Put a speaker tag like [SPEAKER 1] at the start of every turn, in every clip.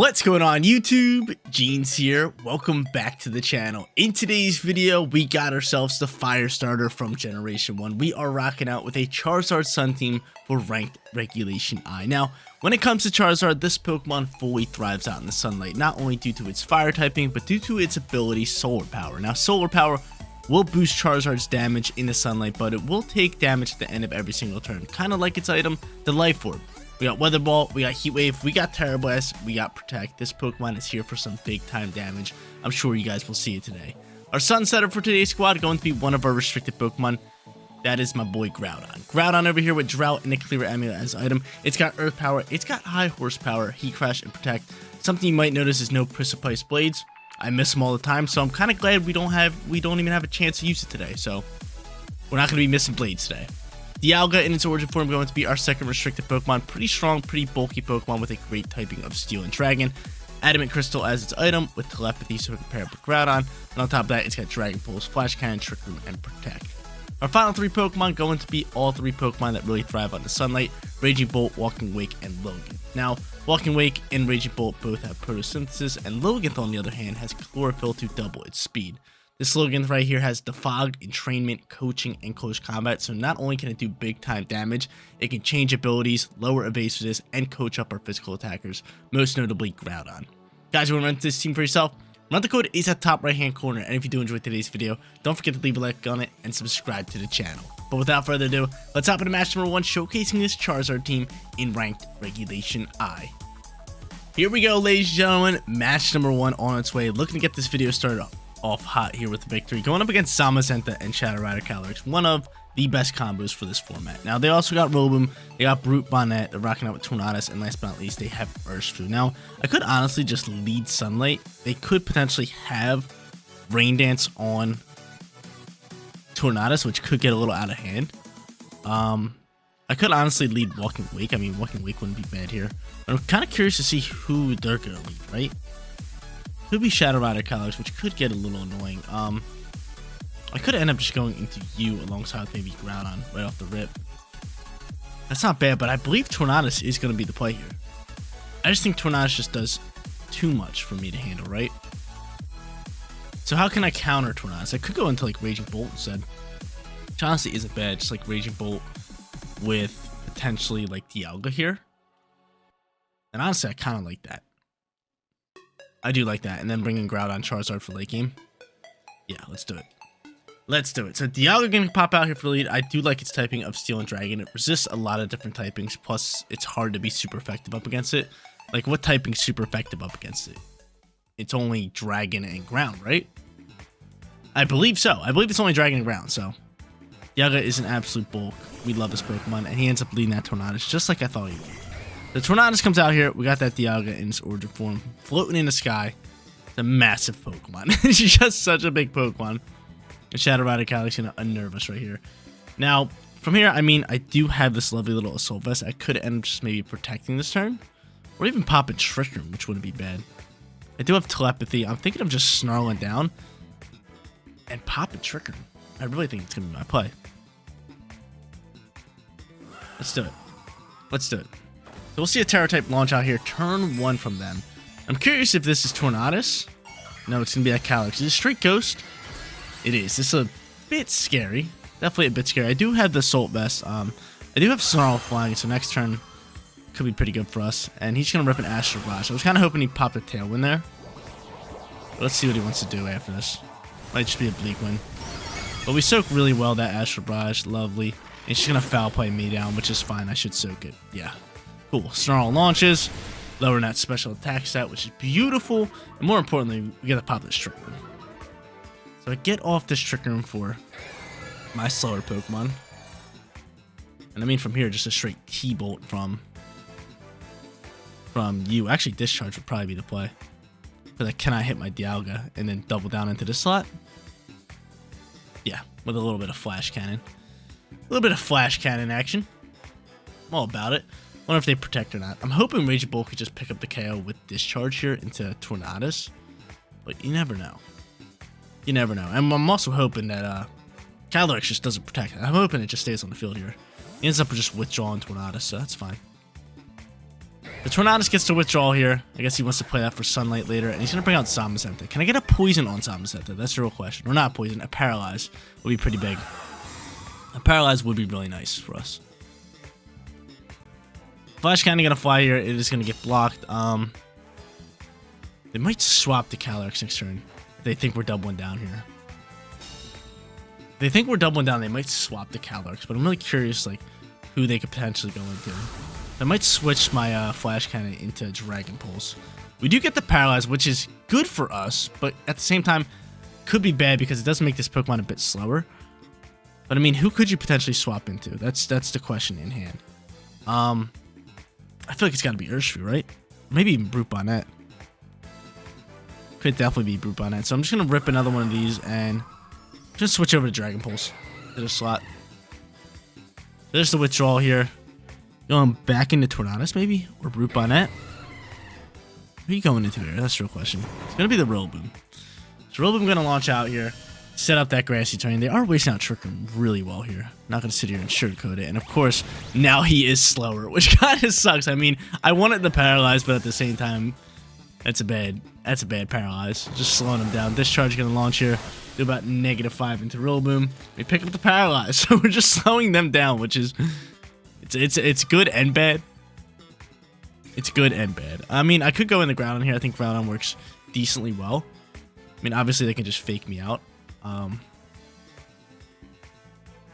[SPEAKER 1] What's going on YouTube? Jeans here. Welcome back to the channel. In today's video, we got ourselves the fire starter from Generation 1. We are rocking out with a Charizard Sun team for ranked Regulation I. Now, when it comes to Charizard, this Pokemon fully thrives out in the sunlight, not only due to its fire typing, but due to its ability Solar Power. Now, Solar Power will boost Charizard's damage in the sunlight, but it will take damage at the end of every single turn, kind of like its item, the Life Orb. We got Weather Ball, we got Heat Wave, we got Terra Blast, we got Protect. This Pokemon is here for some big time damage. I'm sure you guys will see it today. Our Sun setup for today's squad going to be one of our restricted Pokemon. That is my boy Groudon. Groudon over here with Drought and the Clear Amulet as item. It's got Earth Power, it's got High Horsepower, Heat Crash, and Protect. Something you might notice is no Precipice Blades. I miss them all the time, so I'm kind of glad we don't even have a chance to use it today. So we're not going to be missing Blades today. Dialga in its origin form going to be our second restricted Pokemon. Pretty strong, pretty bulky Pokemon with a great typing of Steel and Dragon. Adamant Crystal as its item with Telepathy, so we can pair it with Groudon. And on top of that, it's got Dragon Pulse, Flash Cannon, Trick Room, and Protect. Our final three Pokemon going to be all three Pokemon that really thrive on the sunlight: Raging Bolt, Walking Wake, and Logan. Now, Walking Wake and Raging Bolt both have photosynthesis, and Logan, on the other hand, has Chlorophyll to double its speed. This Logan right here has Defog, Entrainment, Coaching, and Close Combat, so not only can it do big time damage, it can change abilities, lower evasiveness, and coach up our physical attackers, most notably Groudon. Guys, you want to run this team for yourself? Run the code is at the top right hand corner, and if you do enjoy today's video, don't forget to leave a like on it and subscribe to the channel. But without further ado, let's hop into match number 1, showcasing this Charizard team in ranked Regulation I. Here we go, ladies and gentlemen, match number 1 on its way. Looking to get this video started off hot here with the victory, going up against Zamazenta and Charizard Calyrex, one of the best combos for this format. Now, they also got Rotom, they got Brute Bonnet, they're rocking out with Tornadus, and last but not least, they have Urshifu. Now, I could honestly just lead Sunlight. They could potentially have Rain Dance on Tornadus, which could get a little out of hand. I could honestly lead Walking Wake. I mean, Walking Wake wouldn't be bad here. But I'm kind of curious to see who they're going to lead, right? Could be Shadow Rider Calyrex, which could get a little annoying. I could end up just going into you alongside maybe Groudon right off the rip. That's not bad, but I believe Tornadus is going to be the play here. I just think Tornadus just does too much for me to handle, right? So how can I counter Tornadus? I could go into like Raging Bolt instead, which honestly isn't bad. Just like Raging Bolt with potentially like Dialga here. And honestly, I kind of like that. I do like that. And then bringing Groudon Charizard for late game. Yeah, let's do it. Let's do it. So Dialga going to pop out here for the lead. I do like its typing of Steel and Dragon. It resists a lot of different typings. Plus, it's hard to be super effective up against it. Like, what typing is super effective up against it? It's only Dragon and Ground, right? I believe so. I believe it's only Dragon and Ground, so Dialga is an absolute bulk. We love this Pokemon, and he ends up leading that Tornadus just like I thought he would. The Tornadus comes out here. We got that Dialga in its origin form, floating in the sky. It's a massive Pokemon. It's just such a big Pokemon. And Shadow Rider Calyrex gonna unnerve us right here. Now, from here, I mean, I do have this lovely little Assault Vest. I could end up just maybe protecting this turn, or even pop a Trick Room, which wouldn't be bad. I do have Telepathy. I'm thinking of just snarling down and pop a Trick Room. I really think it's gonna be my play. Let's do it. Let's do it. So we'll see a Terra type launch out here, turn 1 from them. I'm curious if this is Tornadus. No, it's going to be that Calyrex. Is it straight Ghost? It is. This is a bit scary. Definitely a bit scary. I do have the Assault Vest. I do have Snarl flying, so next turn could be pretty good for us. And he's going to rip an Astral Barrage. I was kind of hoping he popped a Tailwind there. But let's see what he wants to do after this. Might just be a Bleak Wind. But we soak really well that Astral Barrage. Lovely. And she's going to foul play me down, which is fine. I should soak it. Yeah. Cool. Snarl launches, lowering that special attack stat, which is beautiful. And more importantly, we get to pop this Trick Room. So I get off this Trick Room for my slower Pokemon. And I mean from here, just a straight T-Bolt from you. Actually, Discharge would probably be the play. Because I cannot hit my Dialga and then double down into this slot. Yeah, with a little bit of Flash Cannon. A little bit of Flash Cannon action. I'm all about it. Wonder if they protect or not. I'm hoping Raging Bolt could just pick up the KO with Discharge here into Tornadus, but you never know. You never know. And I'm also hoping that Calyrex just doesn't protect. I'm hoping it just stays on the field here. He ends up just withdrawing Tornadus, so that's fine. The Tornadus gets to withdraw here. I guess he wants to play that for Sunlight later. And he's going to bring out Zamazenta. Can I get a poison on Zamazenta? That's the real question. Or not poison. A Paralyze would be pretty big. A Paralyze would be really nice for us. Flash Cannon going to fly here. It is going to get blocked. They might swap the Calyrex next turn. They think we're doubling down here. They think we're doubling down. They might swap the Calyrex. But I'm really curious, like, who they could potentially go into. I might switch my Flash Cannon into Dragon Pulse. We do get the Paralyze, which is good for us, but at the same time, could be bad because it does make this Pokemon a bit slower. But I mean, who could you potentially swap into? That's the question in hand. I feel like it's got to be Urshifu, right? Maybe even Brute Bonnet. Could definitely be Brute Bonnet. So I'm just going to rip another one of these and just switch over to Dragon Pulse to the slot. There's the withdrawal here. Going back into Tornadus, maybe? Or Brute Bonnet? Who are you going into here? That's the real question. It's going to be the Rillaboom. So Rillaboom going to launch out here. Set up that Grassy Terrain. They are wasting out Trick Room really well here. Not going to sit here and sugarcoat it. And of course, now he is slower, which kind of sucks. I mean, I wanted the Paralyze, but at the same time, that's a bad Paralyze. Just slowing him down. Discharge going to launch here. Do about -5 into Rillaboom. We pick up the Paralyze. So we're just slowing them down, which is... It's good and bad. It's good and bad. I mean, I could go in the Groudon here. I think Groudon works decently well. I mean, obviously they can just fake me out. But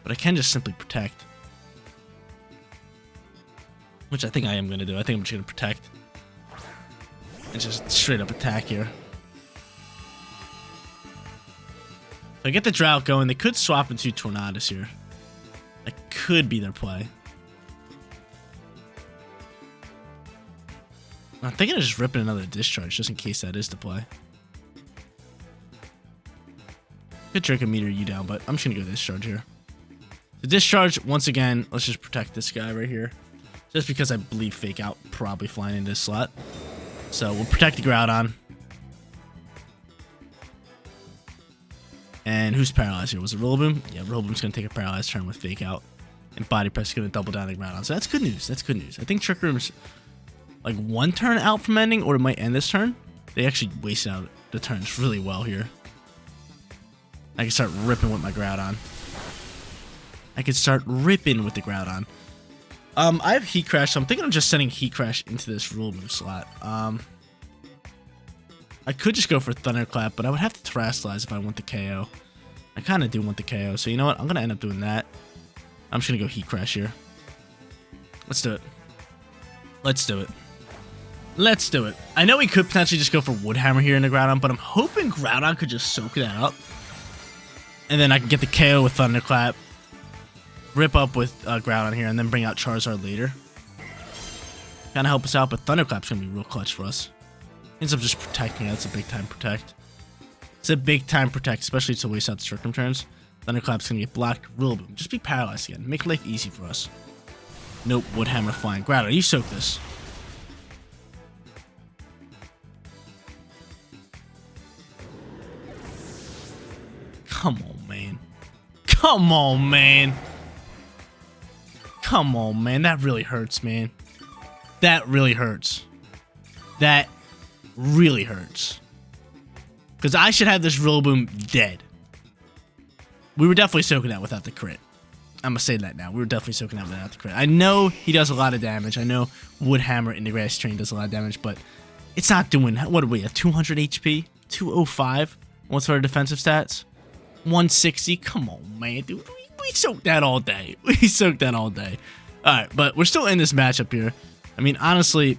[SPEAKER 1] I can just simply protect. Which I think I am going to do. I think I'm just going to protect. And just straight up attack here. So I get the Drought going. They could swap into Tornadus here. That could be their play. I'm thinking of just ripping another Discharge just in case that is the play. Could Draco Meteor you down, but I'm just going to go Discharge here. The Discharge, once again, let's just protect this guy right here. Just because I believe Fake Out probably flying into this slot. So we'll protect the Groudon. And who's paralyzed here? Was it Rillaboom? Yeah, Rillaboom's going to take a paralyzed turn with Fake Out. And Body Press is going to double down the Groudon. So that's good news. That's good news. I think Trick Room's like one turn out from ending, or it might end this turn. They actually wasted out the turns really well here. I can start ripping with my Groudon. I can start ripping with the Groudon. I have Heat Crash, so I'm thinking of just sending Heat Crash into this Rillaboom slot. I could just go for Thunderclap, but I would have to Terrasilize if I want the KO. I kind of do want the KO, so you know what? I'm going to end up doing that. I'm just going to go Heat Crash here. Let's do it. Let's do it. Let's do it. I know we could potentially just go for Wood Hammer here in the Groudon, but I'm hoping Groudon could just soak that up. And then I can get the KO with Thunderclap. Rip up with Groudon here, and then bring out Charizard later. Kind of help us out, but Thunderclap's going to be real clutch for us. Ends up just protecting. That's a big time protect. It's a big time protect, especially to waste out the Trick Room turns. Thunderclap's going to get blocked. Rillaboom. Just be paralyzed again. Make life easy for us. Nope. Wood Hammer flying. Groudon, you soak this. Come on, man. Come on, man. Come on, man. That really hurts, man. That really hurts. That really hurts. Because I should have this Rillaboom dead. We were definitely soaking that without the crit. I'm going to say that now. We were definitely soaking that without the crit. I know he does a lot of damage. I know Wood Hammer in the Grass Train does a lot of damage, but it's not doing... What are we at? 200 HP? 205? What's our defensive stats? 160? Come on, man. Dude, we soaked that all day. We soaked that all day. Alright, but we're still in this matchup here. I mean, honestly,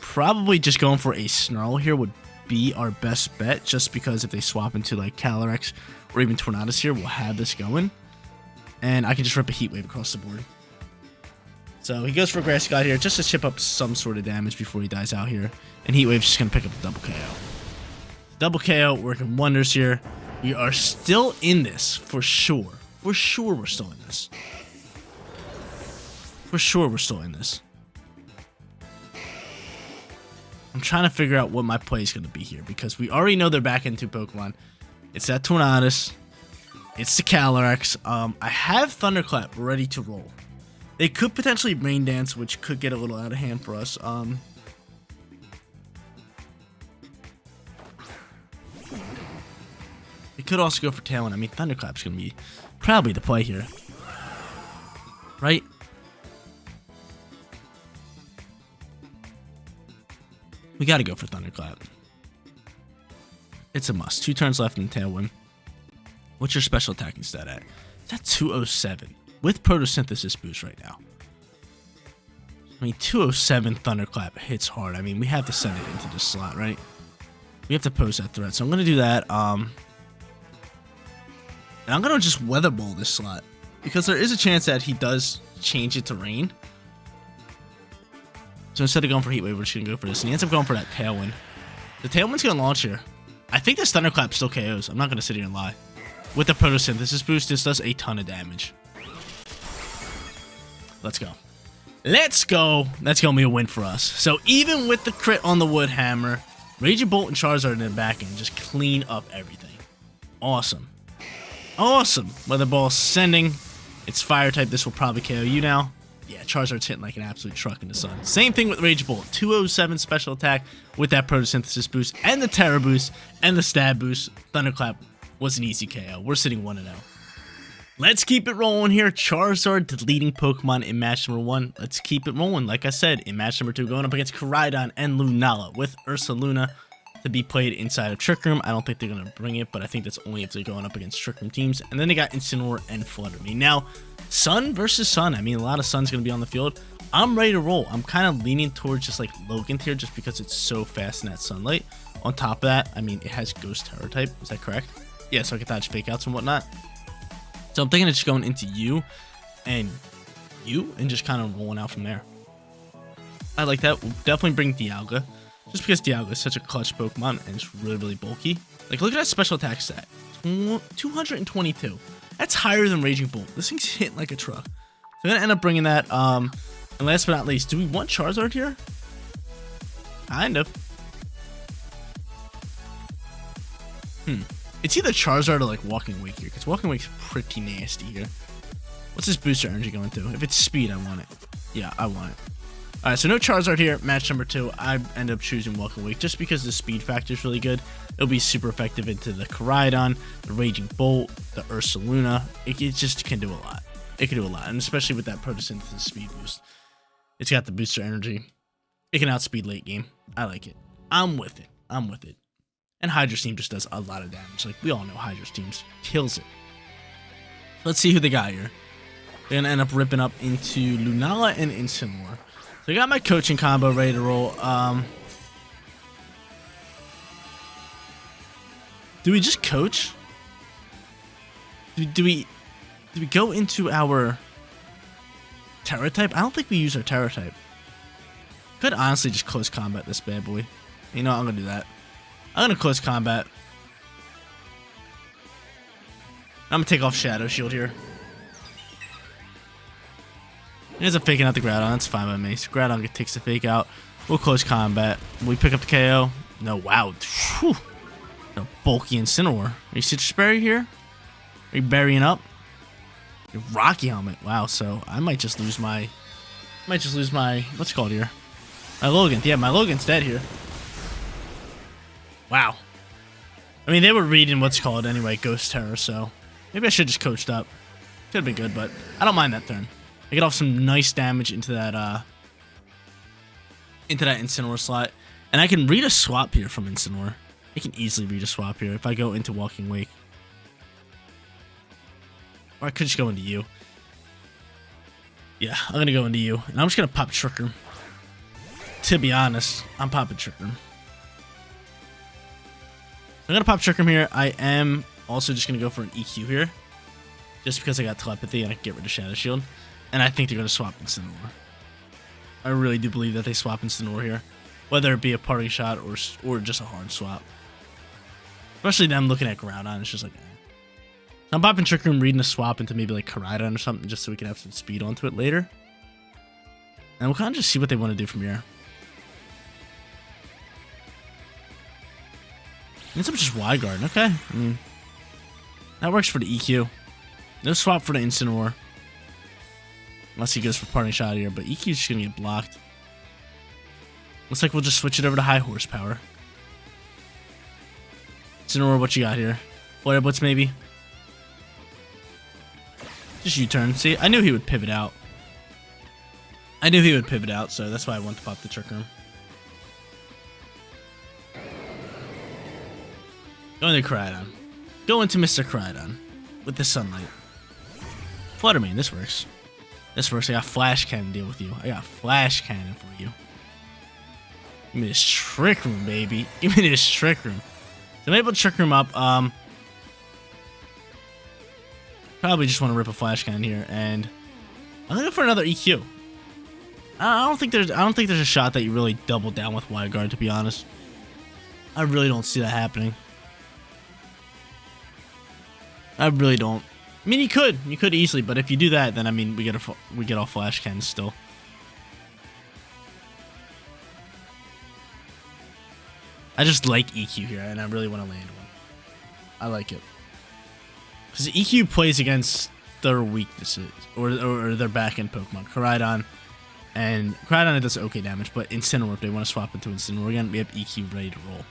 [SPEAKER 1] probably just going for a Snarl here would be our best bet, just because if they swap into like Calyrex or even Tornadus here, we'll have this going. And I can just rip a Heat Wave across the board. So he goes for Grass God here just to chip up some sort of damage before he dies out here. And Heat Wave's just going to pick up the double KO. Double KO working wonders here. We are still in this for sure. For sure we're still in this. For sure we're still in this. I'm trying to figure out what my play is going to be here, because we already know they're back into Pokemon. It's that Tornadus. It's the Calyrex. I have Thunderclap ready to roll. They could potentially Rain Dance, which could get a little out of hand for us. They could also go for Tailwind. I mean, Thunderclap's going to be probably the play here. Right? We got to go for Thunderclap. It's a must. 2 turns left in Tailwind. What's your special attacking stat at? It's at 207 with Photosynthesis boost right now. I mean, 207 Thunderclap hits hard. I mean, we have to send it into this slot, right? We have to pose that threat. So I'm going to do that. And I'm going to just Weather Ball this slot, because there is a chance that he does change it to Rain. So instead of going for Heat Wave, we're just going to go for this. And he ends up going for that Tailwind. The Tailwind's going to launch here. I think this Thunderclap still KOs. I'm not going to sit here and lie. With the Photosynthesis boost, this does a ton of damage. Let's go. Let's go. That's going to be a win for us. So even with the crit on the Wood Hammer, Raging Bolt and Charizard in the back end just clean up everything. Awesome. Awesome. Weather Ball sending. It's Fire type. This will probably KO you now. Yeah, Charizard's hitting like an absolute truck in the sun. Same thing with Rage Bolt. 207 special attack with that Photosynthesis boost and the Terra boost and the Stab boost. Thunderclap was an easy KO. We're sitting 1-0. Let's keep it rolling here. Charizard, the leading Pokemon in match number 1. Let's keep it rolling. Like I said, in match number 2, going up against Calyrex and Lunala with Ursaluna to be played inside of Trick Room. I don't think they're going to bring it, but I think that's only if they're going up against Trick Room teams. And then they got Incineroar and Flutter Me. Now, Sun versus Sun. I mean, a lot of Sun's going to be on the field. I'm ready to roll. I'm kind of leaning towards just like Logan here just because it's so fast in that sunlight. On top of that, I mean, it has Ghost Terror type. Is that correct? Yeah, so I can dodge fake outs and whatnot. So I'm thinking of just going into you and just kind of rolling out from there. I like that. We'll definitely bring Dialga. Just because Dialga is such a clutch Pokemon and it's really, really bulky. Like, look at that special attack stat. 222. That's higher than Raging Bolt. This thing's hitting like a truck. So I'm going to end up bringing that. And last but not least, do we want Charizard here? Kind of. It's either Charizard or like Walking Wake here, because Walking Wake's pretty nasty here. What's his booster energy going to? If it's speed, I want it. Yeah, I want it. Alright, so no Charizard here. Match number 2, I end up choosing Walking Wake just because the speed factor is really good. It'll be super effective into the Calyrex, the Raging Bolt, the Ursaluna. It just can do a lot. It can do a lot, and especially with that Photosynthesis speed boost. It's got the booster energy. It can outspeed late game. I like it. I'm with it. I'm with it. And Hydra's team just does a lot of damage. Like, we all know Hydra's team kills it. Let's see who they got here. They're going to end up ripping up into Lunala and Incineroar. So I got my coaching combo ready to roll. Do we just coach? Do we go into our Terra type? I don't think we use our Terra type. Could honestly just close combat this bad boy. You know what? I'm going to do that. I'm going to close combat. I'm going to take off Shadow Shield here. He ends up faking out the Groudon. That's fine by me. So Groudon takes the fake out. We'll close combat. We pick up the KO. No, wow. Whew. A bulky Incineroar. Are you Citrus Berry here? Are you burying up? Your Rocky Helmet. Wow, so I might just lose my... what's it called here? My Logan. Yeah, my Logan's dead here. Wow. I mean, they were reading what's called anyway, Ghost Terror, so maybe I should have just coached up. Could have been good, but I don't mind that turn. I get off some nice damage into that Incineroar slot. And I can read a swap here from Incineroar. I can easily read a swap here if I go into Walking Wake. Or I could just go into you. Yeah, I'm going to go into you. And I'm just going to pop Trick Room. To be honest, I'm popping Trick Room. I'm going to pop Trick Room here. I am also just going to go for an EQ here. Just because I got Telepathy and I can get rid of Shadow Shield. And I think they're going to swap Incineroar. I really do believe that they swap Incineroar here. Whether it be a party shot or just a hard swap. Especially them looking at Groudon. It's just like, eh. I'm popping Trick Room, reading a swap into maybe like Calyrex or something just so we can have some speed onto it later. And we'll kind of just see what they want to do from here. Ends up just Wide Guard. Okay. I mean, that works for the EQ. No swap for the Incineroar. Unless he goes for parting shot here, but EQ's just gonna get blocked. Looks like we'll just switch it over to high horsepower. Incineroar, what you got here? Flare Blitz maybe? Just U-turn. See, I knew he would pivot out. So that's why I want to pop the Trick Room. Go into Crydon. Go into Mr. Crydon with the sunlight. Flutter Mane, this works. This works. I got Flash Cannon to deal with you. I got Flash Cannon for you. Give me this Trick Room, baby. Give me this Trick Room. So I'm able to Trick Room up. Probably just want to rip a Flash Cannon here, and I'm looking for another EQ. I don't think there's a shot that you really double down with Wide Guard, to be honest. I really don't see that happening. I really don't. I mean, you could easily, but if you do that, then I mean, we get all Flash Cannons still. I just like EQ here, and I really want to land one. I like it because EQ plays against their weaknesses or their back end Pokemon, Koraidon, and Koraidon it does okay damage, but Incineroar, if they want to swap into Incineroar again, we have EQ ready to roll.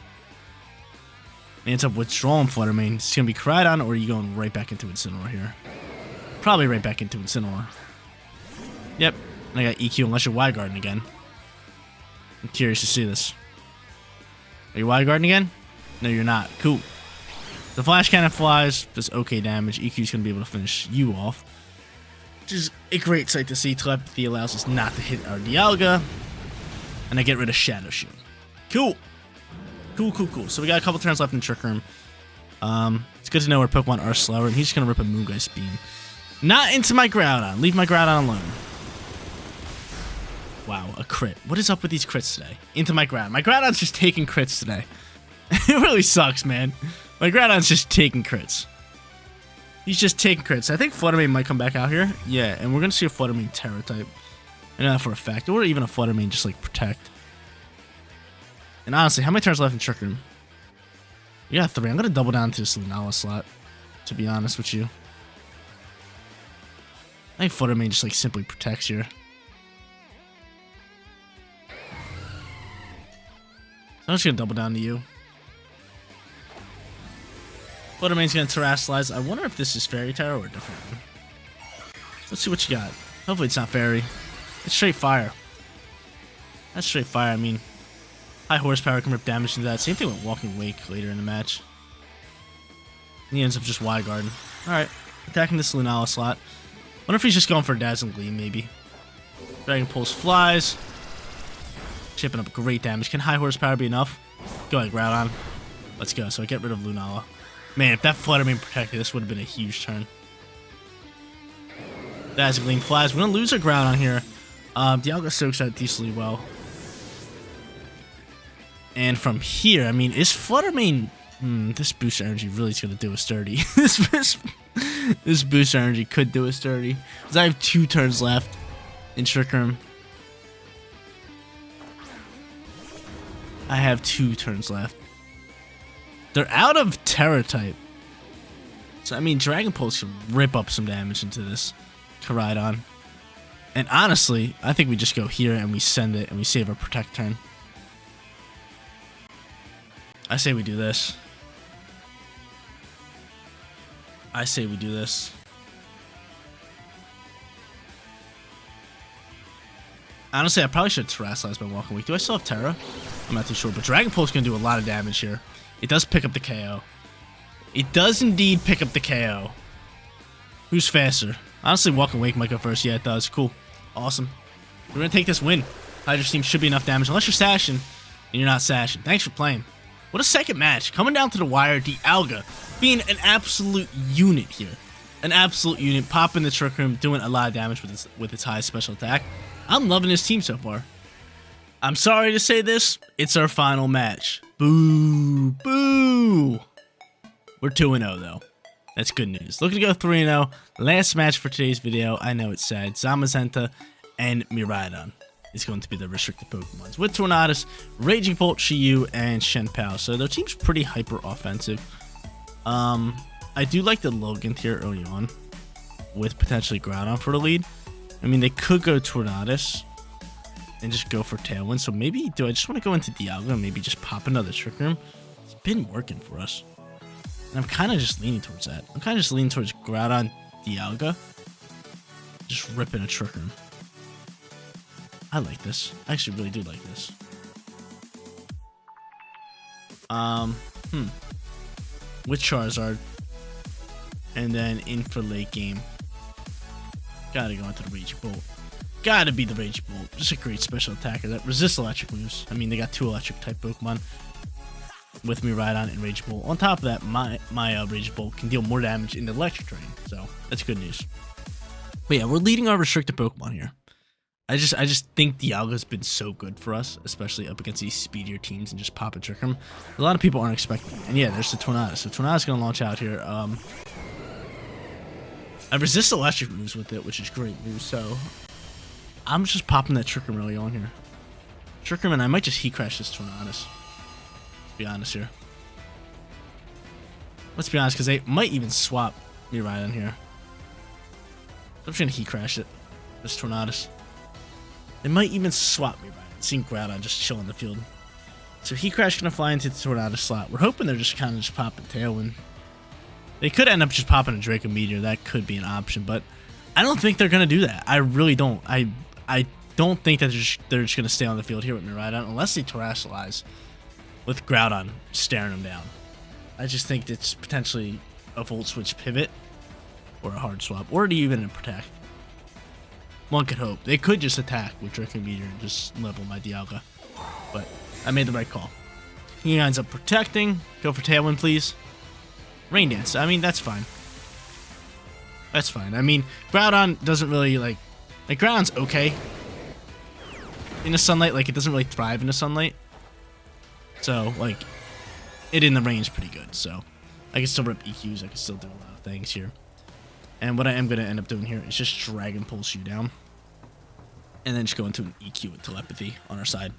[SPEAKER 1] And it's up withdrawing Flutter Mane. It's gonna be Koraidon, or are you going right back into Incineroar here? Probably right back into Incineroar. Yep, and I got EQ unless you're Wide Guarding again. I'm curious to see this. Are you Wide Guarding again? No, you're not. Cool. The Flash Cannon flies, does okay damage. EQ's gonna be able to finish you off, which is a great sight to see. Telepathy allows us not to hit our Dialga, and I get rid of Shadow Shield. Cool. Cool. So we got a couple turns left in Trick Room. It's good to know where Pokemon are slower, and he's just gonna rip a Moongeist Beam. Not into my Groudon. Leave my Groudon alone. Wow, a crit. What is up with these crits today? Into my Groudon. My Groudon's just taking crits today. It really sucks, man. My Groudon's just taking crits. He's just taking crits. I think Flutter Mane might come back out here. Yeah, and we're gonna see a Flutter Mane Terra type. I know that for a fact. Or even a Flutter Mane just like Protect. And honestly, how many turns left in Trick Room? We got 3. I'm gonna double down to this Lunala slot, to be honest with you. I think Flutter Mane just like simply protects here. So I'm just gonna double down to you. Flutter Mane's gonna Terrasilize. I wonder if this is Fairy Terror or a different one. Let's see what you got. Hopefully it's not Fairy. It's straight fire. That's straight fire. I mean, high horsepower can rip damage into that. Same thing with Walking Wake later in the match. And he ends up just Wide Guarding. Alright, attacking this Lunala slot. Wonder if he's just going for a Dazzling Gleam, maybe. Dragon Pulse flies. Chipping up great damage. Can high horsepower be enough? Go ahead, Groudon. Let's go. So I get rid of Lunala. Man, if that Flutter Mane protected, this would have been a huge turn. Dazzling Gleam flies. We're going to lose our Groudon here. Dialga soaks out decently well. And from here, I mean, is Flutter Mane... this boost energy really is going to do us dirty. This boost energy could do us dirty. Because I have 2 turns left in Trick Room. I have 2 turns left. They're out of Terra type. So, I mean, Dragon Pulse can rip up some damage into this Koraidon. And honestly, I think we just go here and we send it and we save our Protect turn. I say we do this. I say we do this. Honestly, I probably should Terrasilize my Walking Wake. Do I still have Terra? I'm not too sure, but Dragon Pulse is going to do a lot of damage here. It does pick up the KO. It does indeed pick up the KO. Who's faster? Honestly, Walking Wake might go first. Yeah, it does. Cool. Awesome. We're going to take this win. Hydra's team should be enough damage, unless you're sashing, and you're not sashing. Thanks for playing. What a second match. Coming down to the wire, Dialga being an absolute unit here. An absolute unit. Popping the Trick Room, doing a lot of damage with its high special attack. I'm loving his team so far. I'm sorry to say this. It's our final match. Boo. Boo. We're 2-0 though. That's good news. Looking to go 3-0. Last match for today's video. I know it's sad. Zamazenta and Miraidon is going to be the restricted Pokemons. With Tornadus, Raging Bolt, Shiyu, and Shenpao. So their team's pretty hyper offensive. I do like the Logan tier early on with potentially Groudon for the lead. I mean, they could go Tornadus and just go for Tailwind. So maybe, do I just want to go into Dialga and maybe just pop another Trick Room? It's been working for us. And I'm kind of just leaning towards that. I'm kind of just leaning towards Groudon, Dialga. Just ripping a Trick Room. I like this. I actually really do like this. With Charizard. And then in for late game. Gotta go into the Rage Bolt. Gotta be the Rage Bolt. Just a great special attacker that resists electric moves. I mean, they got 2 electric type Pokemon with Miraidon and Rage Bolt. On top of that, my Rage Bolt can deal more damage in the electric terrain. So that's good news. But yeah, we're leading our restricted Pokemon here. I just think Dialga's been so good for us, especially up against these speedier teams and just pop a Trick Room. A lot of people aren't expecting it. And yeah, there's the Tornado. So Tornado's gonna launch out here. I resist electric moves with it, which is great news. So I'm just popping that Trick Room early on here. Trick Room, and I might just Heat Crash this Tornado. Let's be honest here. Let's be honest, because they might even swap me right on here. So I'm just gonna Heat Crash it. This Tornado. They might even swap me right. Seeing Groudon just chill in the field. So Heat Crash gonna fly into the Tornado slot. We're hoping they're just kind of just popping Tailwind. They could end up just popping a Draco Meteor. That could be an option, but I don't think they're gonna do that. I really don't. I don't think that they're just gonna stay on the field here with Miraidon unless they Terrasilize with Groudon staring them down. I just think it's potentially a Volt Switch pivot or a hard swap, or even a Protect. One could hope. They could just attack with Draco Meteor and just level my Dialga. But I made the right call. He ends up protecting. Go for Tailwind, please. Rain Dance. I mean, that's fine. That's fine. I mean, Groudon doesn't really, like Groudon's okay in the sunlight. Like, it doesn't really thrive in the sunlight. So, like, it in the rain is pretty good. So, I can still rip EQs. I can still do a lot of things here. And what I am going to end up doing here is just Dragon Pulse you down. And then just go into an EQ with Telepathy on our side.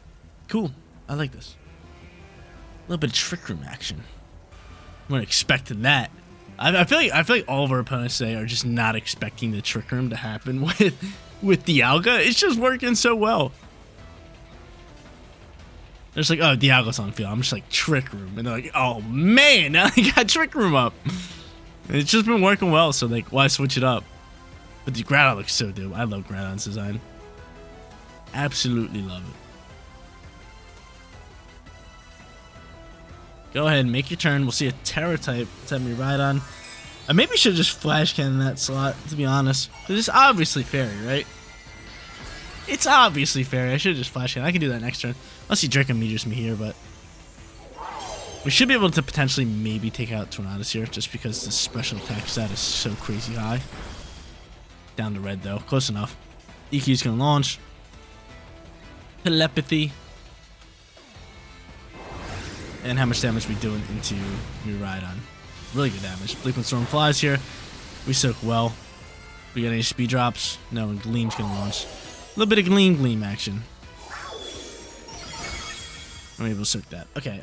[SPEAKER 1] Cool. I like this. A little bit of Trick Room action. I'm not expecting that. I feel like all of our opponents today are just not expecting the Trick Room to happen with Dialga. It's just working so well. They're just like, oh, Dialga's on the field. I'm just like, Trick Room. And they're like, oh, man, now they got Trick Room up. It's just been working well, so like, why switch it up? But the Groudon looks so dope. I love Groudon's design. Absolutely love it. Go ahead and make your turn. We'll see a Terra type. Let's have me Miraidon. I maybe should have just Flash Cannon that slot, to be honest. Because it's obviously Fairy, right? It's obviously Fairy. I should have just Flash Cannon. I can do that next turn. Unless he Draco Meteors me here, but we should be able to potentially maybe take out Tornadus here, just because the special attack stat is so crazy high. Down to red, though. Close enough. EQ's going to launch. Telepathy. And how much damage we doing into Miraidon. Really good damage. Bleak when Storm flies here. We soak well. We got any speed drops? No, and Gleam's going to launch. A little bit of Gleam action. I'm able to soak that. Okay,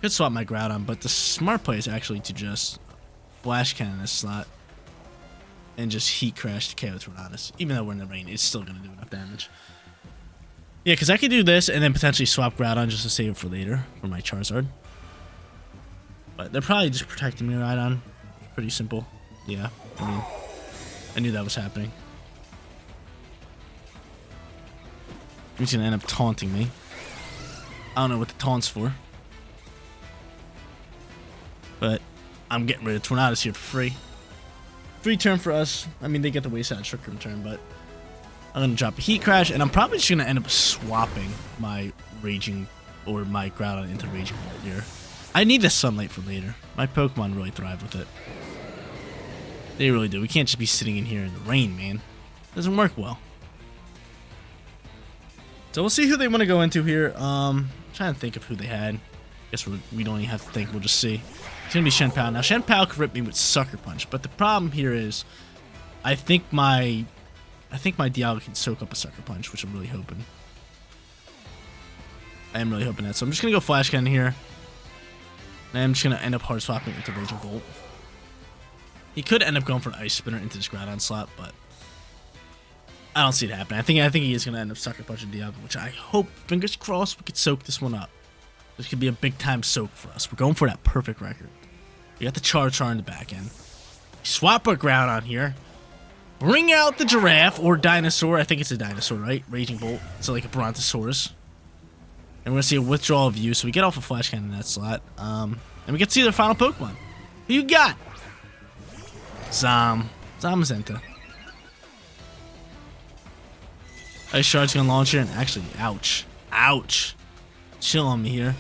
[SPEAKER 1] could swap my Groudon, but the smart play is actually to just Flash Cannon this slot and just Heat Crash to KO Tornadus. Even though we're in the rain, it's still going to do enough damage. Yeah, because I could do this and then potentially swap Groudon just to save it for later for my Charizard. But they're probably just protecting Miraidon. Pretty simple. Yeah, I mean, I knew that was happening. He's going to end up taunting me. I don't know what the taunt's for. But I'm getting rid of Tornadus here for free. Free turn for us. I mean, they get the Wayside Trick Room turn, but I'm going to drop a Heat Crash, and I'm probably just going to end up swapping my Raging, or my Groudon into Raging Bolt here. I need the sunlight for later. My Pokemon really thrive with it. They really do. We can't just be sitting in here in the rain, man. It doesn't work well. So we'll see who they want to go into here. I'm trying to think of who they had. Guess we don't even have to think. We'll just see. It's going to be Shenpao. Now, Shenpao could rip me with Sucker Punch, but the problem here is I think my Dialga can soak up a Sucker Punch, which I'm really hoping. I am really hoping that. So I'm just going to go Flash Cannon here. And I'm just going to end up hard swapping into Raging Bolt. He could end up going for an Ice Spinner into this Groudon slot, but I don't see it happening. I think he is going to end up Sucker Punching Dialga, which I hope, fingers crossed, we could soak this one up. This could be a big-time soak for us. We're going for that perfect record. We got the Charizard in the back end. Swap our Groudon here. Bring out the Giraffe or Dinosaur. I think it's a Dinosaur, right? Raging Bolt. So like a Brontosaurus. And we're going to see a Withdrawal of You. So we get off a Flash Cannon in that slot. And we get to see their final Pokemon. Who you got? Zamazenta. Ice Shard's gonna launch here, and actually, ouch. Ouch. Chill on me here.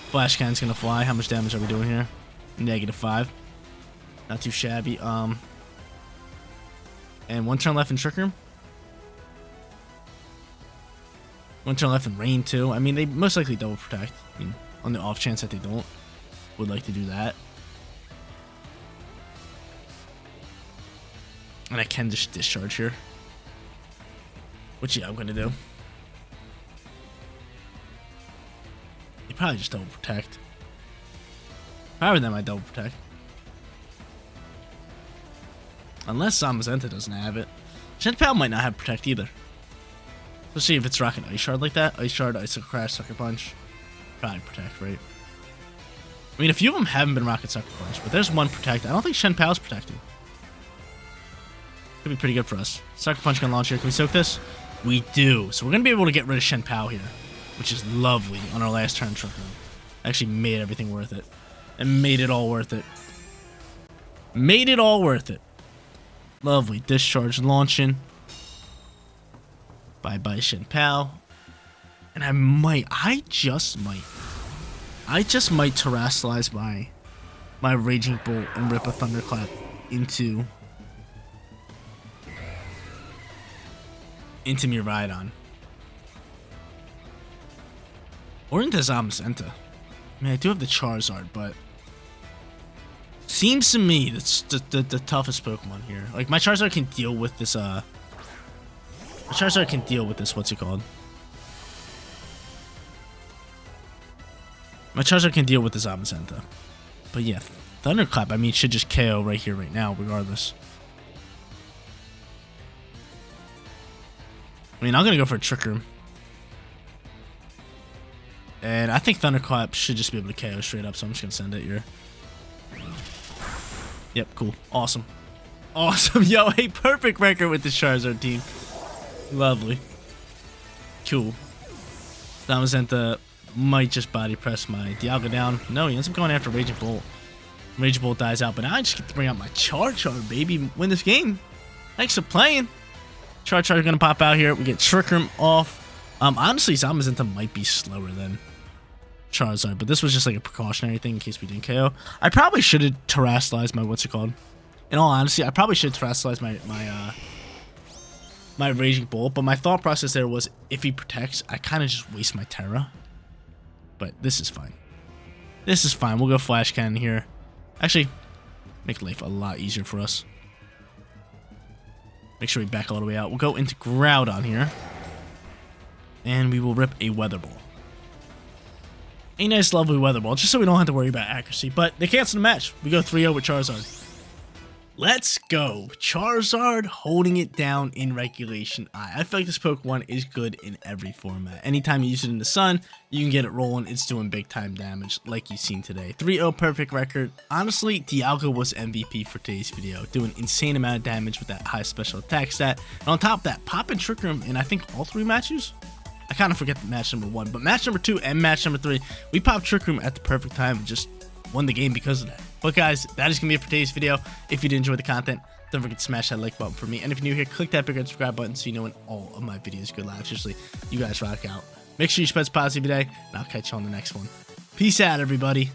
[SPEAKER 1] Flash Cannon's gonna fly. How much damage are we doing here? -5. Not too shabby. And one turn left in Trick Room. One turn left in Rain, too. I mean, they most likely double protect. I mean, on the off chance that they don't, would like to do that. And I can just discharge here. Which, yeah, I'm going to do. They probably just double protect. Probably them I double protect. Unless Zamazenta doesn't have it. Shenpal might not have protect either. Especially if it's rocking Ice Shard like that. Ice Shard, Ice Crash, Sucker Punch. Probably protect, right? I mean, a few of them haven't been rocking Sucker Punch, but there's one protect. I don't think Shenpal's protecting. Could be pretty good for us. Sucker Punch can launch here. Can we soak this? We do. So we're going to be able to get rid of Shenpal here, which is lovely on our last turn Trick Room. Actually made everything worth it. And made it all worth it. Made it all worth it. Lovely. Discharge launching. Bye-bye Shenpal. And I just might terrestrialize my Raging Bolt and rip a Thunderclap into Miraidon. Or into Zamazenta. I mean, I do have the Charizard, but seems to me that's the toughest Pokemon here. Like, my Charizard can deal with this, what's it called? My Charizard can deal with the Zamazenta. But yeah, Thunderclap, I mean, should just KO right here, right now, regardless. I mean, I'm going to go for a Trick Room. And I think Thunderclap should just be able to KO straight up, so I'm just going to send it here. Yep, cool. Awesome. Awesome. Yo, a perfect record with the Charizard team. Lovely. Cool. Zamazenta might just body press my Dialga down. No, he ends up going after Raging Bolt. Raging Bolt dies out, but now I just get to bring out my Charizard, baby. Win this game. Thanks for playing. Charizard gonna pop out here. We get Trick Room off. Honestly, Zamazenta might be slower than Charizard, but this was just like a precautionary thing in case we didn't KO. I probably should have terrestrialized my in all honesty, I probably should have terrestrialized my Raging Bolt, but my thought process there was if he protects, I kind of just waste my Terra. But this is fine. This is fine. We'll go Flash Cannon here. Actually, make life a lot easier for us. Make sure we back all the way out. We'll go into Groudon here. And we will rip a Weather Ball. A nice, lovely Weather Ball, just so we don't have to worry about accuracy. But they cancel the match. We go 3-0 with Charizard. Let's go. Charizard holding it down in Regulation I. I feel like this Pokemon is good in every format. Anytime you use it in the sun, you can get it rolling. It's doing big time damage like you've seen today. 3-0 perfect record. Honestly, Dialga was MVP for today's video. Doing insane amount of damage with that high special attack stat. And on top of that, popping Trick Room in I think all 3 matches? I kind of forget the match number 1. But match number 2 and match number 3, we popped Trick Room at the perfect time and just won the game because of that. But guys, that is going to be it for today's video. If you did enjoy the content, don't forget to smash that like button for me. And if you're new here, click that big red subscribe button so you know when all of my videos go live. Seriously, you guys rock out. Make sure you spread positive today, and I'll catch you on the next one. Peace out, everybody.